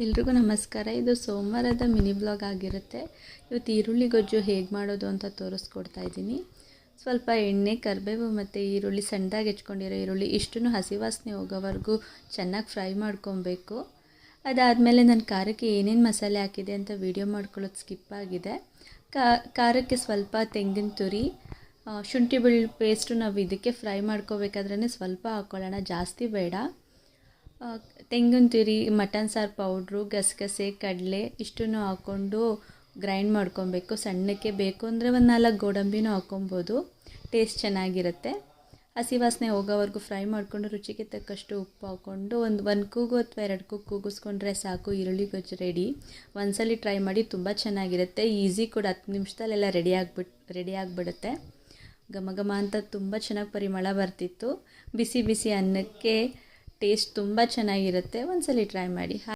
ಎಲ್ರಿಗೂ ನಮಸ್ಕಾರ. ಇದು ಸೋಮವಾರದ ಮಿನಿ ಬ್ಲಾಗ್ ಆಗಿರುತ್ತೆ. ಇವತ್ತು ಈರುಳ್ಳಿ ಗೊಜ್ಜು ಹೇಗೆ ಮಾಡೋದು ಅಂತ ತೋರಿಸ್ಕೊಡ್ತಾ ಇದ್ದೀನಿ. ಸ್ವಲ್ಪ ಎಣ್ಣೆ, ಕರಿಬೇವು ಮತ್ತು ಈರುಳ್ಳಿ, ಸಣ್ಣದಾಗಿ ಹೆಚ್ಕೊಂಡಿರೋ ಈರುಳ್ಳಿ ಇಷ್ಟನ್ನು ಹಸಿ ವಾಸನೆ ಹೋಗೋವರೆಗೂ ಚೆನ್ನಾಗಿ ಫ್ರೈ ಮಾಡ್ಕೊಬೇಕು. ಅದಾದಮೇಲೆ ನಾನು ಖಾರಕ್ಕೆ ಏನೇನು ಮಸಾಲೆ ಹಾಕಿದೆ ಅಂತ ವೀಡಿಯೋ ಮಾಡ್ಕೊಳ್ಳೋದು ಸ್ಕಿಪ್ ಆಗಿದೆ. ಖಾರಕ್ಕೆ ಸ್ವಲ್ಪ ತೆಂಗಿನ ತುರಿ, ಶುಂಠಿ ಬೆಳ್ಳುಳ್ಳಿ ಪೇಸ್ಟು ನಾವು ಇದಕ್ಕೆ ಫ್ರೈ ಮಾಡ್ಕೋಬೇಕಾದ್ರೇ ಸ್ವಲ್ಪ ಹಾಕ್ಕೊಳ್ಳೋಣ, ಜಾಸ್ತಿ ಬೇಡ. ತೆಂಗಿನ ತುರಿ, ಮಟನ್ ಸಾರು ಪೌಡ್ರು, ಗಸಗಸೆ, ಕಡಲೆ ಇಷ್ಟನ್ನು ಹಾಕ್ಕೊಂಡು ಗ್ರೈಂಡ್ ಮಾಡ್ಕೊಬೇಕು. ಸಣ್ಣಕ್ಕೆ ಬೇಕು ಅಂದರೆ ಒಂದು 4 ಗೋಡಂಬಿನೂ ಹಾಕ್ಕೊಬೋದು, ಟೇಸ್ಟ್ ಚೆನ್ನಾಗಿರುತ್ತೆ. ಹಸಿ ವಾಸನೆ ಹೋಗೋವರೆಗೂ ಫ್ರೈ ಮಾಡಿಕೊಂಡು ರುಚಿಗೆ ತಕ್ಕಷ್ಟು ಉಪ್ಪು ಹಾಕ್ಕೊಂಡು ಒಂದು ಕೂಗು ಅಥವಾ 2 ಕೂಗು ಕೂಗಿಸ್ಕೊಂಡ್ರೆ ಸಾಕು. ಈರುಳ್ಳಿ ಗೊಜ್ಜು ರೆಡಿ. ಒಂದ್ಸಲಿ ಟ್ರೈ ಮಾಡಿ, ತುಂಬ ಚೆನ್ನಾಗಿರುತ್ತೆ. ಈಸಿ ಕೂಡ, 10 ನಿಮಿಷದಲ್ಲೆಲ್ಲ ರೆಡಿ ಆಗಿಬಿಡುತ್ತೆ. ಘಮ ಘಮ ಅಂತ ತುಂಬ ಚೆನ್ನಾಗಿ ಪರಿಮಳ ಬರ್ತಿತ್ತು. ಬಿಸಿ ಬಿಸಿ ಅನ್ನಕ್ಕೆ ಟೇಸ್ಟ್ ತುಂಬ ಚೆನ್ನಾಗಿರುತ್ತೆ. ಒಂದ್ಸಲಿ ಟ್ರೈ ಮಾಡಿ.